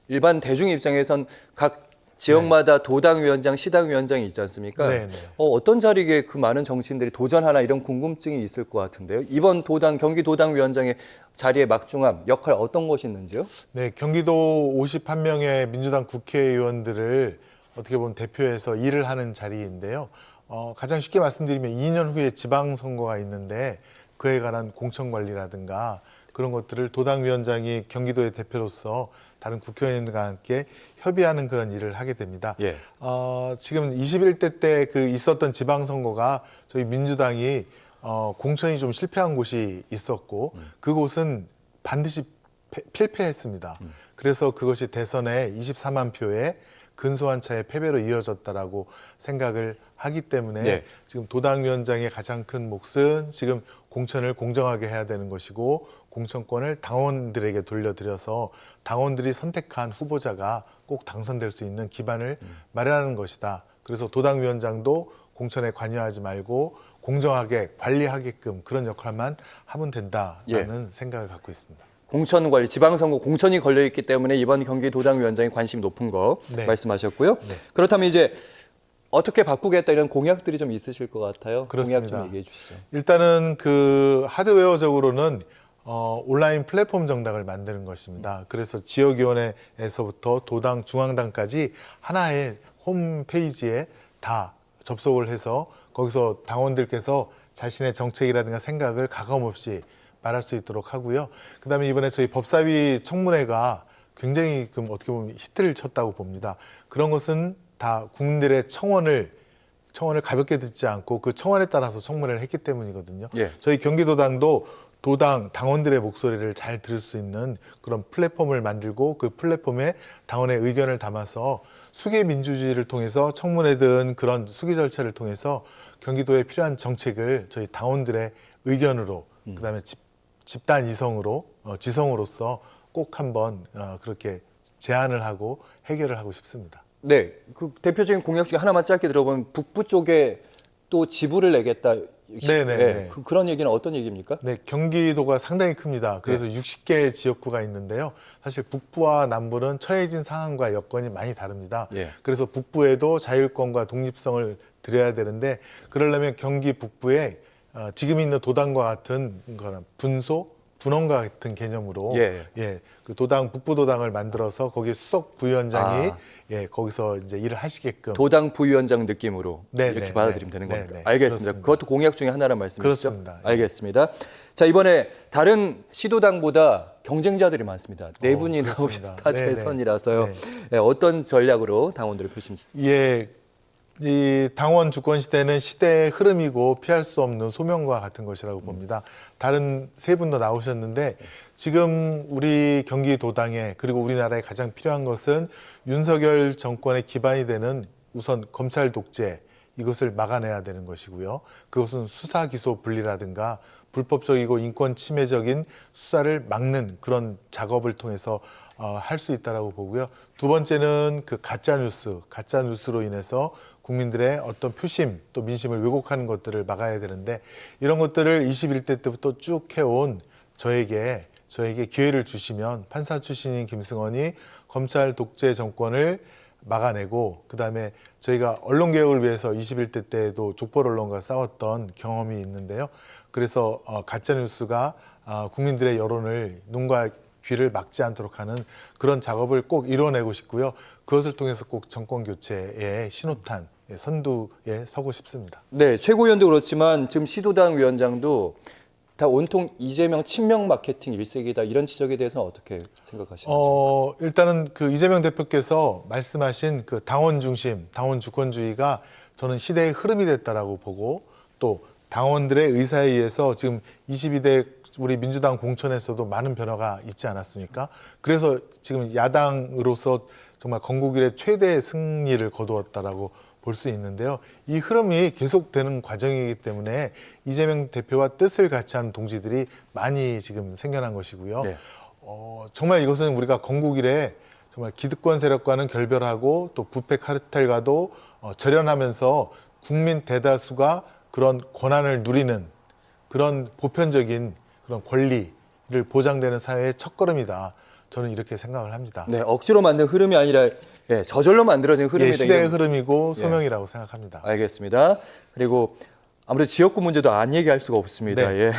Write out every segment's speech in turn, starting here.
일반 대중 입장에선 각 지역마다 도당위원장, 시당위원장이 있지 않습니까? 네, 네. 어떤 자리에 그 많은 정치인들이 도전하나 이런 궁금증이 있을 것 같은데요. 이번 경기도당위원장의 자리의 막중함, 역할 어떤 것이 있는지요? 네, 경기도 51명의 민주당 국회의원들을 어떻게 보면 대표해서 일을 하는 자리인데요. 가장 쉽게 말씀드리면 2년 후에 지방선거가 있는데 그에 관한 공천관리라든가 그런 것들을 도당위원장이 경기도의 대표로서 다른 국회의원들과 함께 협의하는 그런 일을 하게 됩니다. 예. 지금 21대 때 그 있었던 지방선거가 저희 민주당이 공천이 좀 실패한 곳이 있었고 그곳은 반드시 필패했습니다. 그래서 그것이 대선에 24만 표의 근소한 차의 패배로 이어졌다라고 생각을 하기 때문에 네. 지금 도당위원장의 가장 큰 몫은 지금 공천을 공정하게 해야 되는 것이고 공천권을 당원들에게 돌려드려서 당원들이 선택한 후보자가 꼭 당선될 수 있는 기반을 마련하는 것이다. 그래서 도당위원장도 공천에 관여하지 말고 공정하게 관리하게끔 그런 역할만 하면 된다라는 생각을 갖고 있습니다. 공천 관리, 지방선거 공천이 걸려 있기 때문에 이번 경기도당위원장이 관심이 높은 거 네. 말씀하셨고요. 네. 그렇다면 이제 어떻게 바꾸겠다 이런 공약들이 좀 있으실 것 같아요. 그렇습니다. 공약 좀 얘기해 주시죠. 일단은 그 하드웨어적으로는 온라인 플랫폼 정당을 만드는 것입니다. 그래서 지역위원회에서부터 도당, 중앙당까지 하나의 홈페이지에 다 접속을 해서 거기서 당원들께서 자신의 정책이라든가 생각을 가감없이 말할 수 있도록 하고요. 그다음에 이번에 저희 법사위 청문회가 굉장히 어떻게 보면 히트를 쳤다고 봅니다. 그런 것은 다 국민들의 청원을 가볍게 듣지 않고 그 청원에 따라서 청문회를 했기 때문이거든요. 예. 저희 경기도당도 도당 당원들의 목소리를 잘 들을 수 있는 그런 플랫폼을 만들고 그 플랫폼에 당원의 의견을 담아서 수기 민주주의를 통해서 청문회든 그런 수기 절차를 통해서 경기도에 필요한 정책을 저희 당원들의 의견으로 그다음에 집단 지성으로서 꼭 한번 그렇게 제안을 하고 해결을 하고 싶습니다. 네, 그 대표적인 공약 중에 하나만 짧게 들어보면 북부 쪽에 또 지부를 내겠다. 네네. 그런 얘기는 어떤 얘기입니까? 네, 경기도가 상당히 큽니다. 그래서 60개 지역구가 있는데요. 사실 북부와 남부는 처해진 상황과 여건이 많이 다릅니다. 예. 그래서 북부에도 자율권과 독립성을 드려야 되는데 그러려면 경기 북부에 지금 있는 도당과 같은 거는 분원과 같은 개념으로 그 도당 북부도당을 만들어서 거기 수석 부위원장이 거기서 이제 일을 하시게끔 도당 부위원장 느낌으로 네, 이렇게 네, 받아들이면 네, 되는 네, 겁니다. 네, 알겠습니다. 그렇습니다. 그것도 공약 중에 하나란 말씀이시죠? 그렇습니다. 알겠습니다. 자, 이번에 다른 시도당보다 경쟁자들이 많습니다. 네 분이 그렇습니다. 나오셔서 다 네, 네. 재선이라서요. 네. 어떤 전략으로 당원들을 표심하십니까? 예, 이 당원 주권 시대는 시대의 흐름이고 피할 수 없는 소명과 같은 것이라고 봅니다. 다른 세 분도 나오셨는데 지금 우리 경기도당에 그리고 우리나라에 가장 필요한 것은 윤석열 정권의 기반이 되는 우선 검찰 독재 이것을 막아내야 되는 것이고요. 그것은 수사 기소 분리라든가 불법적이고 인권 침해적인 수사를 막는 그런 작업을 통해서 할 수 있다라고 보고요. 두 번째는 그 가짜 뉴스로 인해서 국민들의 어떤 표심 또 민심을 왜곡하는 것들을 막아야 되는데 이런 것들을 21대 때부터 쭉 해온 저에게 기회를 주시면 판사 출신인 김승원이 검찰 독재 정권을 막아내고 그다음에 저희가 언론개혁을 위해서 21대 때에도 족벌 언론과 싸웠던 경험이 있는데요. 그래서 가짜뉴스가 국민들의 여론을 눈과 귀를 막지 않도록 하는 그런 작업을 꼭 이뤄내고 싶고요. 그것을 통해서 꼭 정권 교체의 신호탄, 선두에 서고 싶습니다. 네, 최고위원도 그렇지만 지금 시도당 위원장도 다 온통 이재명 친명 마케팅 일색이다 이런 지적에 대해서는 어떻게 생각하시나요? 일단은 그 이재명 대표께서 말씀하신 그 당원 중심, 당원 주권주의가 저는 시대의 흐름이 됐다라고 보고 또 당원들의 의사에 의해서 지금 22대 우리 민주당 공천에서도 많은 변화가 있지 않았습니까? 그래서 지금 야당으로서 정말 건국 이래 최대의 승리를 거두었다라고 볼 수 있는데요. 이 흐름이 계속되는 과정이기 때문에 이재명 대표와 뜻을 같이 하는 동지들이 많이 지금 생겨난 것이고요. 네. 정말 이것은 우리가 건국 이래 정말 기득권 세력과는 결별하고 또 부패 카르텔과도 절연하면서 국민 대다수가 그런 권한을 누리는 그런 보편적인 그런 권리를 보장되는 사회의 첫걸음이다. 저는 이렇게 생각을 합니다. 네, 억지로 만든 흐름이 아니라 예, 저절로 만들어진 흐름이다. 시대의 이런- 흐름이고 소명이라고 생각합니다. 알겠습니다. 그리고 아무래도 지역구 문제도 안 얘기할 수가 없습니다. 네. 예.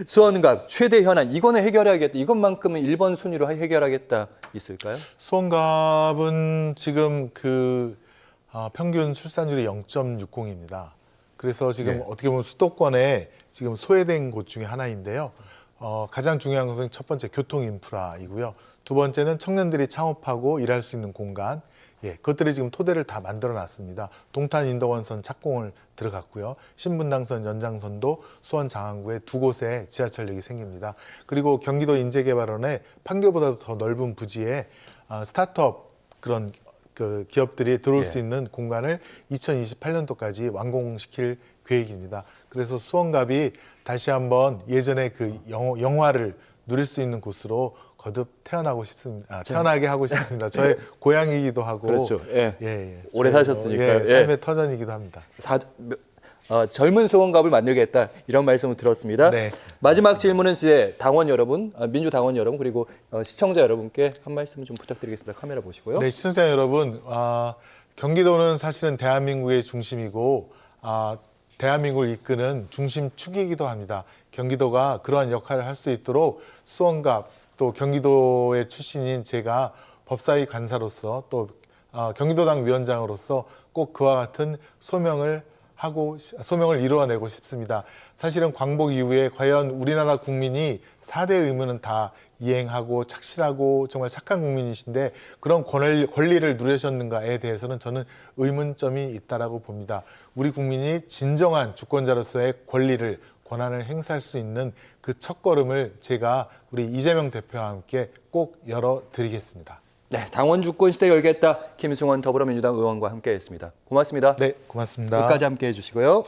수원갑 최대 현안 이거는 해결해야겠다. 이것만큼은 1번 순위로 해결하겠다 있을까요? 수원갑은 지금 평균 출산율이 0.60입니다. 그래서 지금 네. 어떻게 보면 수도권에 지금 소외된 곳 중에 하나인데요. 가장 중요한 것은 첫 번째 교통 인프라이고요. 두 번째는 청년들이 창업하고 일할 수 있는 공간. 예, 그것들이 지금 토대를 다 만들어 놨습니다. 동탄 인덕원선 착공을 들어갔고요. 신분당선 연장선도 수원 장안구에 두 곳에 지하철역이 생깁니다. 그리고 경기도 인재개발원에 판교보다 더 넓은 부지에 스타트업 그런 그 기업들이 들어올 예. 수 있는 공간을 2028년도까지 완공시킬 계획입니다. 그래서 수원갑이 다시 한번 예전에 그 영화를 누릴 수 있는 곳으로 거듭 태어나고 싶습니다. 태어나게 하고 싶습니다. 저의 고향이기도 하고 그렇죠. 예. 예, 오래 저의 사셨으니까요. 예. 삶의 터전이기도 합니다. 젊은 수원갑을 만들겠다 이런 말씀을 들었습니다. 네, 마지막 질문은 이제 당원 여러분, 민주당원 여러분 그리고 시청자 여러분께 한 말씀 좀 부탁드리겠습니다. 카메라 보시고요. 네, 시청자 여러분, 경기도는 사실은 대한민국의 중심이고 대한민국을 이끄는 중심축이기도 합니다. 경기도가 그러한 역할을 할 수 있도록 수원갑 또 경기도의 출신인 제가 법사위 간사로서 또 경기도당 위원장으로서 꼭 그와 같은 소명을 이루어내고 싶습니다. 사실은 광복 이후에 과연 우리나라 국민이 4대 의무는 다 이행하고 착실하고 정말 착한 국민이신데 그런 권리를 누리셨는가에 대해서는 저는 의문점이 있다라고 봅니다. 우리 국민이 진정한 주권자로서의 권한을 행사할 수 있는 그 첫걸음을 제가 우리 이재명 대표와 함께 꼭 열어드리겠습니다. 네, 당원 주권 시대 열겠다. 김승원 더불어민주당 의원과 함께했습니다. 고맙습니다. 네, 고맙습니다. 끝까지 함께해 주시고요.